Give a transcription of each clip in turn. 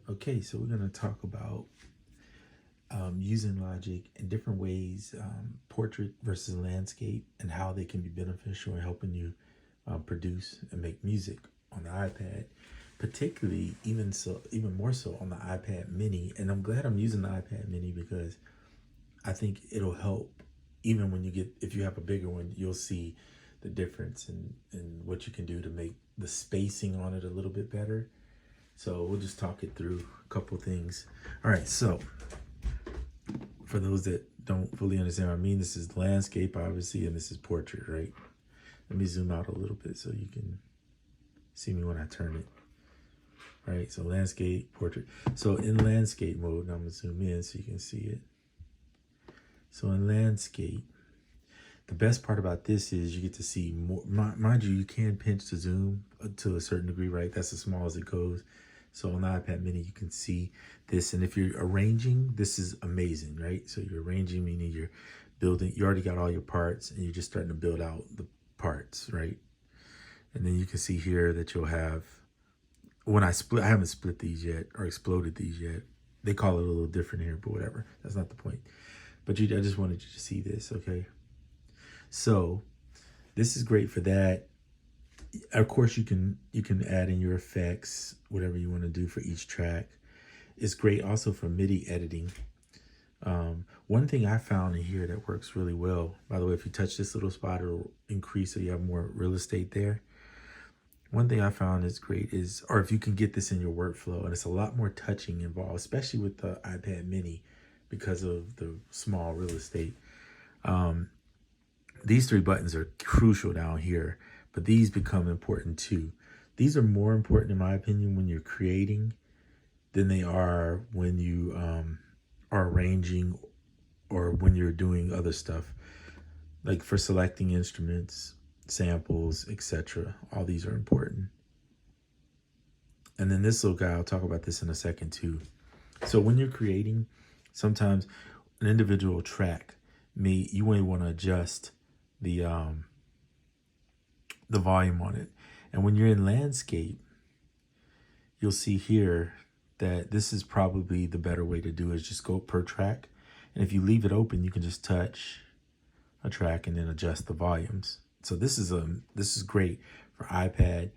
Okay, so we're going to talk about using logic in different ways, portrait versus landscape, and how they can be beneficial in helping you produce and make music on the iPad. Particularly, even more so on the iPad Mini. And I'm glad I'm using the iPad Mini because I think it'll help. Even when if you have a bigger one, you'll see the difference in what you can do to make the spacing on it a little bit better. So we'll just talk it through a couple things. All right, so for those that don't fully understand what I mean, this is landscape, obviously, and this is portrait, right? Let me zoom out a little bit so you can see me when I turn it. All right, so landscape, portrait. So in landscape mode, now I'm gonna zoom in so you can see it. So in landscape, the best part about this is you get to see more. Mind you, you can pinch to zoom to a certain degree, right? That's as small as it goes. So on the iPad Mini, you can see this. And if you're arranging, this is amazing, right? So you're arranging, meaning you're building, you already got all your parts and you're just starting to build out the parts, right? And then you can see here that you'll have, I haven't split these yet or exploded these yet. They call it a little different here, but whatever. That's not the point. But I just wanted you to see this, okay? So this is great for that. Of course, you can add in your effects, whatever you want to do for each track. It's great also for MIDI editing. One thing I found in here that works really well, by the way, if you touch this little spot, it'll increase so you have more real estate there. One thing I found is great is, or if you can get this in your workflow, and it's a lot more touching involved, especially with the iPad Mini because of the small real estate. These three buttons are crucial down here, but these become important too. These are more important, in my opinion, when you're creating than they are when you are arranging or when you're doing other stuff, like for selecting instruments, samples, etc. All these are important. And then this little guy, I'll talk about this in a second too. So when you're creating, sometimes an individual track, you may want to adjust the volume on it. And when you're in landscape, you'll see here that this is probably the better way to do is just go per track. And if you leave it open, you can just touch a track and then adjust the volumes. So this is great for iPad.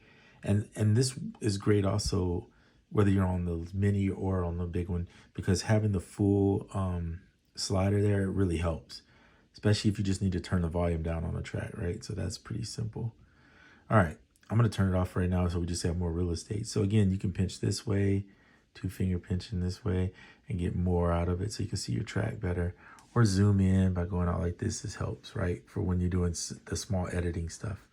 And this is great also whether you're on the mini or on the big one, because having the full slider there, it really helps, especially if you just need to turn the volume down on a track, right? So that's pretty simple. All right, I'm gonna turn it off right now so we just have more real estate. So again, you can pinch this way, 2-finger pinching this way, and get more out of it so you can see your track better. Or zoom in by going out like this. This helps, right? For when you're doing the small editing stuff.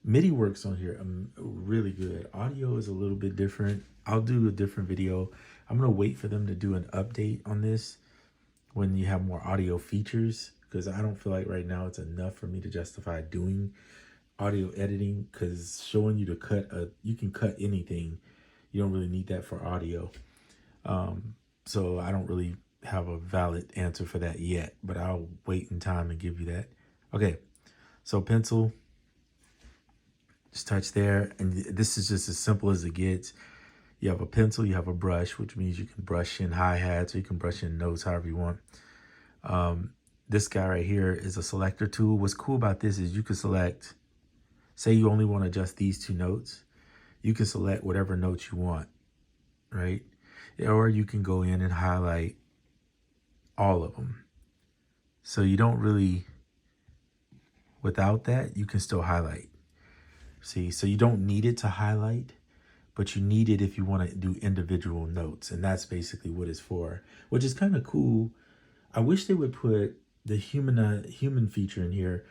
MIDI works on here really good. Audio is a little bit different. I'll do a different video. I'm gonna wait for them to do an update on this when you have more audio features, because I don't feel like right now it's enough for me to justify doing audio editing, because showing you you can cut anything. You don't really need that for audio. So I don't really have a valid answer for that yet, but I'll wait in time and give you that. Okay, so pencil, just touch there. And this is just as simple as it gets. You have a pencil, you have a brush, which means you can brush in hi-hats or you can brush in notes, however you want. This guy right here is a selector tool. What's cool about this is you can select, say you only want to adjust these two notes, you can select whatever notes you want, right? Or you can go in and highlight all of them. So you don't really, without that, you can still highlight. See, so you don't need it to highlight, but you need it if you want to do individual notes. And that's basically what it's for, which is kind of cool. I wish they would put the human feature in here.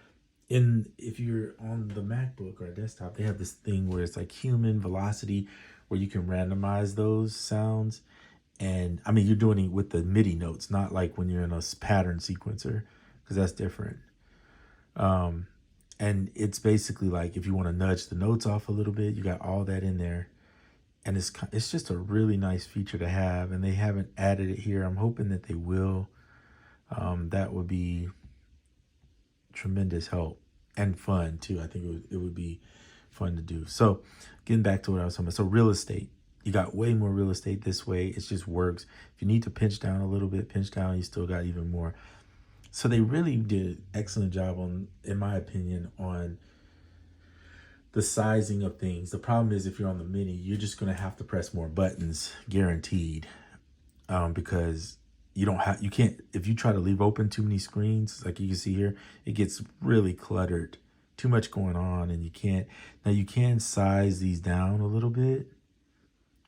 If you're on the MacBook or a desktop, they have this thing where it's like human velocity, where you can randomize those sounds. And I mean, you're doing it with the MIDI notes, not like when you're in a pattern sequencer, because that's different. And it's basically like if you want to nudge the notes off a little bit, you got all that in there. And it's just a really nice feature to have, and they haven't added it here. I'm hoping that they will. That would be tremendous help and fun too. I think it would be fun to do. So getting back to what I was talking about. So real estate. You got way more real estate this way. It just works. If you need to pinch down a little bit, pinch down, you still got even more. So they really did an excellent job on, in my opinion, on the sizing of things. The problem is if you're on the Mini, you're just going to have to press more buttons, guaranteed, because you can't, if you try to leave open too many screens, like you can see here, it gets really cluttered, too much going on, and you can't. Now you can size these down a little bit,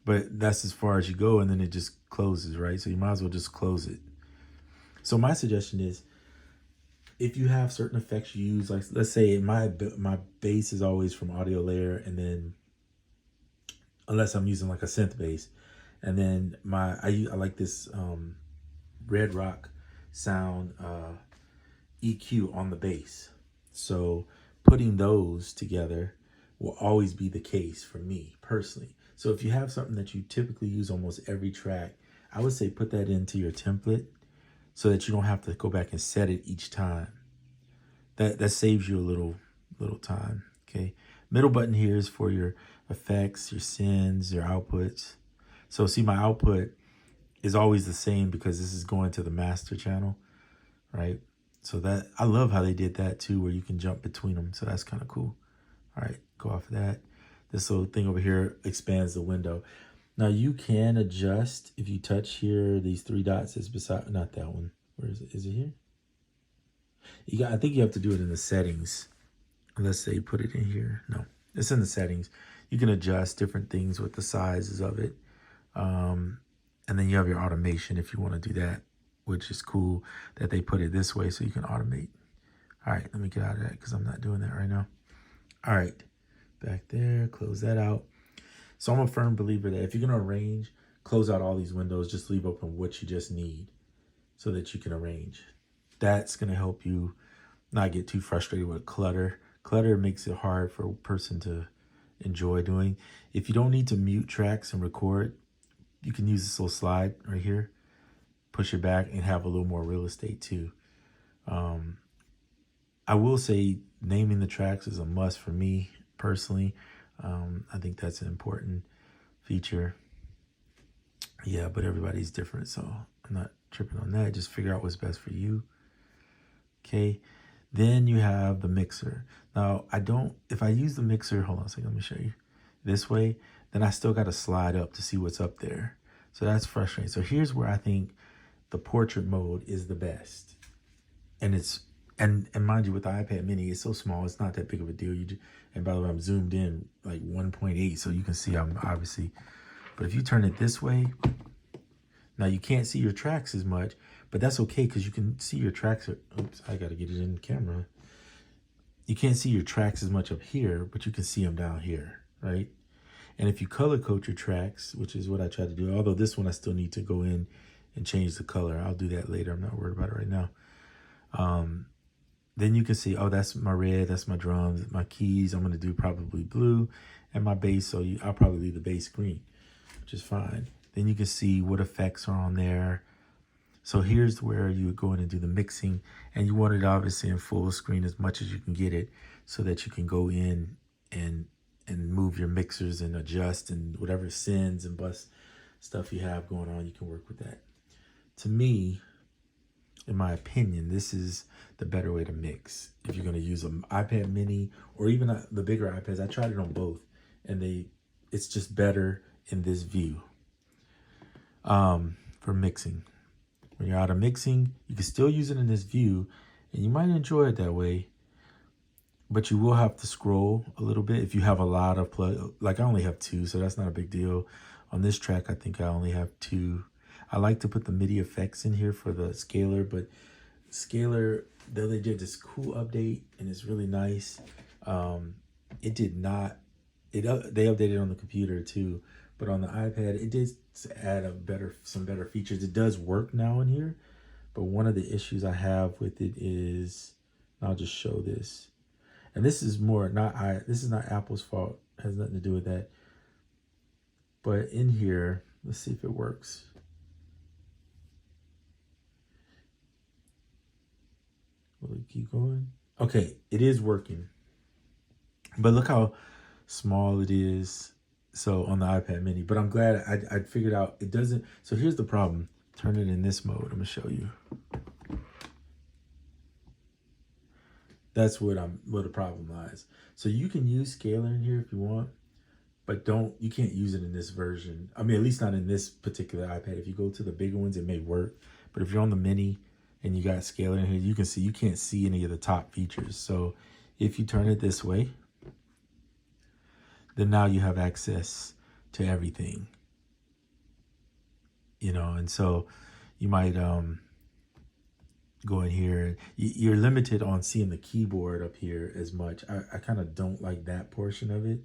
but that's as far as you go, and then it just closes, right? So you might as well just close it. So my suggestion is, if you have certain effects you use, like let's say my bass is always from audio layer, and then unless I'm using like a synth bass, and then I like this Red Rock sound EQ on the bass. So putting those together will always be the case for me personally. So if you have something that you typically use almost every track, I would say put that into your template so that you don't have to go back and set it each time. That saves you a little time. Okay. Middle button here is for your effects, your sends, your outputs. So see, my output is always the same because this is going to the master channel, right? So that, I love how they did that too, where you can jump between them. So that's kind of cool. All right, go off of that. This little thing over here expands the window. Now you can adjust, if you touch here, these three dots is beside, not that one. Where is it? Is it here? I think you have to do it in the settings. Let's say put it in here. No, it's in the settings. You can adjust different things with the sizes of it. And then you have your automation if you want to do that, which is cool that they put it this way so you can automate. All right, let me get out of that because I'm not doing that right now. All right, back there, close that out. So I'm a firm believer that if you're going to arrange, close out all these windows, just leave open what you just need so that you can arrange. That's going to help you not get too frustrated with clutter. Clutter makes it hard for a person to enjoy doing. If you don't need to mute tracks and record, you can use this little slide right here, push it back and have a little more real estate too. I will say naming the tracks is a must for me personally. I think that's an important feature. Yeah, but everybody's different, so I'm not tripping on that. Just figure out what's best for you. Okay, then you have the mixer. Now, if I use the mixer, hold on a second, let me show you. This way, then I still got to slide up to see what's up there. So that's frustrating. So here's where I think the portrait mode is the best. And and mind you, with the iPad mini, it's so small, it's not that big of a deal. And by the way, I'm zoomed in like 1.8, so you can see I'm obviously, but if you turn it this way, now you can't see your tracks as much, but that's okay because you can see your tracks. Oops, I got to get it in the camera. You can't see your tracks as much up here, but you can see them down here, right? And if you color code your tracks, which is what I try to do, although this one I still need to go in and change the color. I'll do that later. I'm not worried about it right now. Then you can see, oh, that's my red, that's my drums, my keys. I'm going to do probably blue, and my bass. So I'll probably leave the bass green, which is fine. Then you can see what effects are on there. So here's where you would go in and do the mixing, and you want it obviously in full screen as much as you can get it so that you can go in and move your mixers and adjust and whatever sends and bus stuff you have going on, you can work with that. To me, in my opinion, this is the better way to mix. If you're going to use an iPad mini or even the bigger iPads, I tried it on both, and it's just better in this view for mixing. When you're out of mixing, you can still use it in this view, and you might enjoy it that way, but you will have to scroll a little bit if you have a lot of like I only have 2, so that's not a big deal. On this track, I think I only have 2. I like to put the Midi FX in here for the scaler, but scaler, though they did this cool update and it's really nice, it did not, they updated on the computer too, but on the iPad, it did add some better features. It does work now in here, but one of the issues I have with it is, I'll just show this. And this is this is not Apple's fault. It has nothing to do with that. But in here, let's see if it works. Will it keep going? Okay, it is working. But look how small it is. So on the iPad mini, but I'm glad I figured out it doesn't. So here's the problem. Turn it in this mode. I'm gonna show you. That's what the problem lies. So you can use scalar in here if you want, but you can't use it in this version. I mean, at least not in this particular iPad. If you go to the bigger ones, it may work. But if you're on the mini and you got scalar in here, you can see you can't see any of the top features. So if you turn it this way, then now you have access to everything. You know, and so you might go in here. You're limited on seeing the keyboard up here as much. I kind of don't like that portion of it.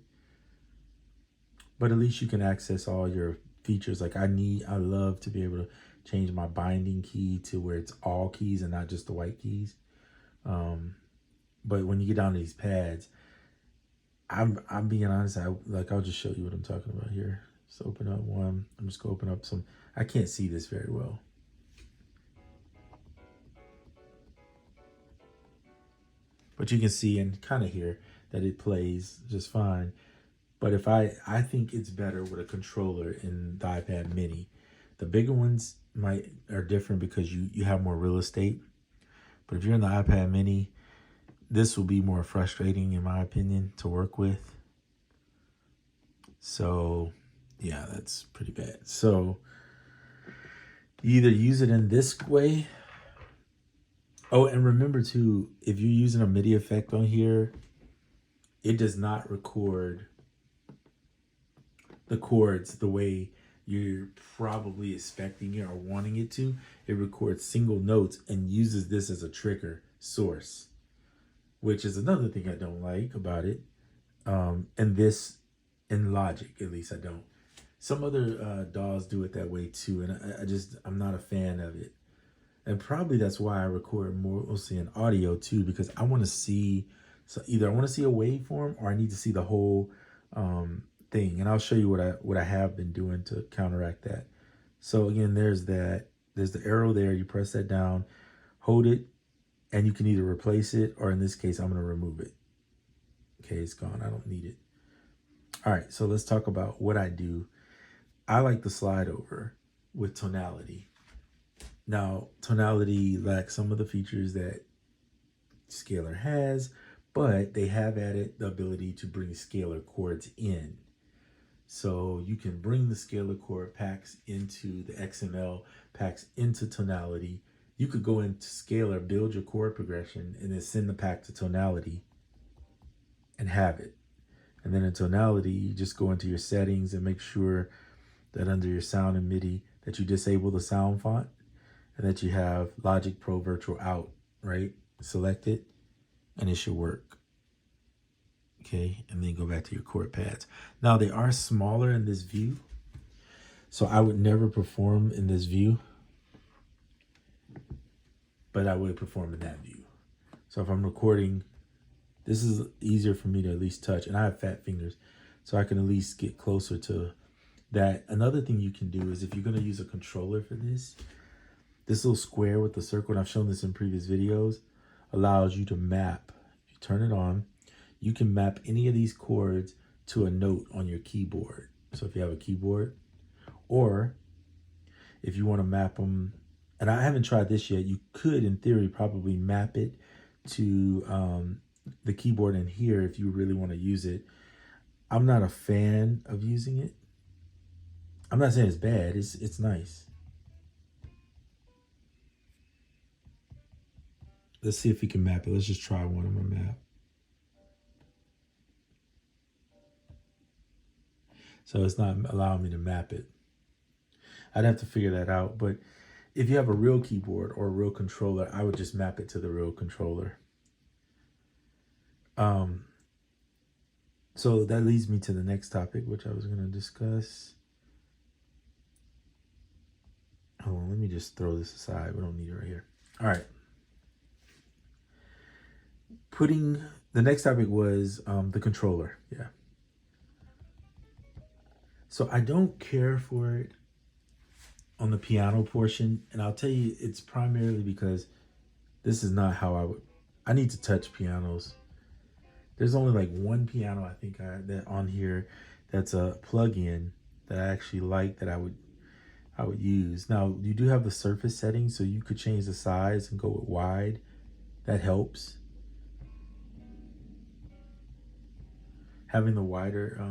But at least you can access all your features. Like I love to be able to change my binding key to where it's all keys and not just the white keys. But when you get down to these pads, I'm being honest. I'll just show you what I'm talking about here. Just open up one. I'm just gonna open up some. I can't see this very well. But you can see and kind of hear that it plays just fine. But if I think it's better with a controller in the iPad mini. The bigger ones are different because you have more real estate. But if you're in the iPad mini, this will be more frustrating in my opinion to work with. So yeah, that's pretty bad. So you either use it in this way. Oh, and remember too, if you're using a MIDI effect on here, it does not record the chords the way you're probably expecting it or wanting it to. It records single notes and uses this as a trigger source, which is another thing I don't like about it. And this, in Logic, at least I don't. Some other DAWs do it that way too, and I'm not a fan of it. And probably that's why I record mostly in audio too, because I want to see, so either I want to see a waveform or I need to see the whole thing. And I'll show you what I have been doing to counteract that. So again, there's the arrow there. You press that down, hold it, and you can either replace it, or in this case, I'm going to remove it. Okay, it's gone. I don't need it. All right, so let's talk about what I do. I like the slide over with tonality. Now, tonality lacks some of the features that scalar has, but they have added the ability to bring scalar chords in. So you can bring the scalar chord packs into the XML packs into tonality. You could go into scalar, build your chord progression, and then send the pack to tonality and have it. And then in tonality, you just go into your settings and make sure that under your sound and MIDI that you disable the sound font and that you have Logic Pro Virtual Out, right? Select it and it should work. Okay, and then go back to your chord pads. Now they are smaller in this view, so I would never perform in this view, but I would perform in that view. So if I'm recording, this is easier for me to at least touch, and I have fat fingers, so I can at least get closer to that. Another thing you can do is if you're gonna use a controller for this little square with the circle, and I've shown this in previous videos, allows you to map. If you turn it on, you can map any of these chords to a note on your keyboard. So if you have a keyboard, or if you want to map them, and I haven't tried this yet, you could, in theory, probably map it to the keyboard in here if you really want to use it. I'm not a fan of using it. I'm not saying it's bad. It's nice. Let's see if we can map it. Let's just try one on my map. So it's not allowing me to map it. I'd have to figure that out. But if you have a real keyboard or a real controller, I would just map it to the real controller. So that leads me to the next topic, which I was going to discuss. Hold on, let me just throw this aside. We don't need it right here. All right. The next topic was the controller. Yeah. So I don't care for it on the piano portion. And I'll tell you, it's primarily because this is not how I need to touch pianos. There's only like one piano I think that on here that's a plugin that I actually like that I would use. Now you do have the surface settings, so you could change the size and go with wide. That helps. Having the wider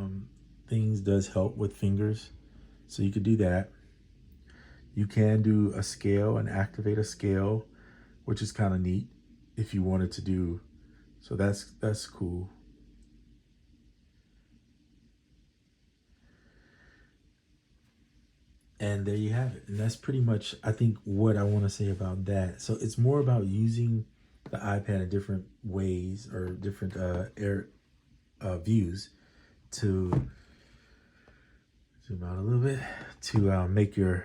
things does help with fingers, so you could do that. You can do a scale and activate a scale, which is kind of neat if you wanted to do. So that's cool. And there you have it. And that's pretty much, I think, what I want to say about that. So it's more about using the iPad in different ways or different views to zoom out a little bit to make your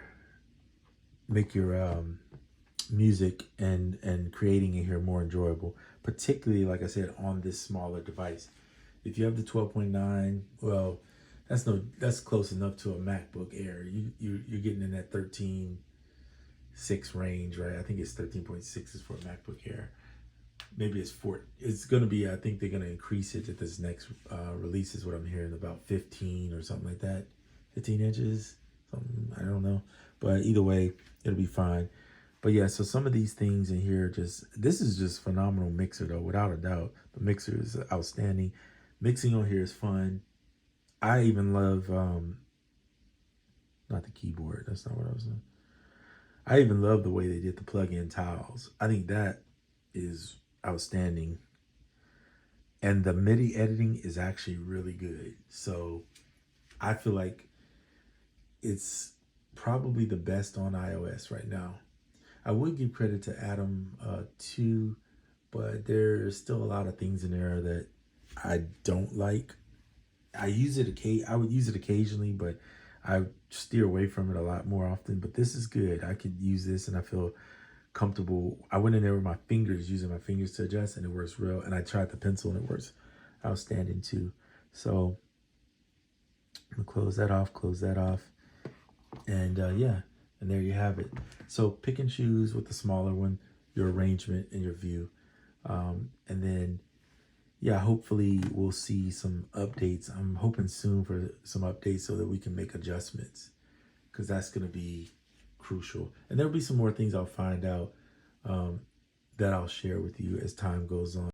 music and creating it here more enjoyable. Particularly, like I said, on this smaller device. If you have the 12.9, well, that's close enough to a MacBook Air. You're getting in that 13.6 range, right? I think it's 13.6 is for a MacBook Air. Maybe it's 4. It's gonna be. I think they're gonna increase it at this next release. Is what I'm hearing, about 15 or something like that. 15 inches, something, I don't know. But either way, it'll be fine. But yeah, so some of these things in here, this is just phenomenal mixer though, without a doubt. The mixer is outstanding. Mixing on here is fun. I even love, not the keyboard, that's not what I was saying. I even love the way they did the plug-in tiles. I think that is outstanding. And the MIDI editing is actually really good. So I feel like it's probably the best on iOS right now. I would give credit to Atom too, but there's still a lot of things in there that I don't like. I would use it occasionally, but I steer away from it a lot more often. But this is good. I could use this and I feel comfortable. I went in there with my fingers, using my fingers to adjust, and it works real. And I tried the pencil and it works outstanding too. So I'm gonna close that off. And yeah, and there you have it. So pick and choose with the smaller one, your arrangement and your view. And then, yeah, hopefully we'll see some updates. I'm hoping soon for some updates so that we can make adjustments, because that's going to be crucial. And there'll be some more things I'll find out that I'll share with you as time goes on.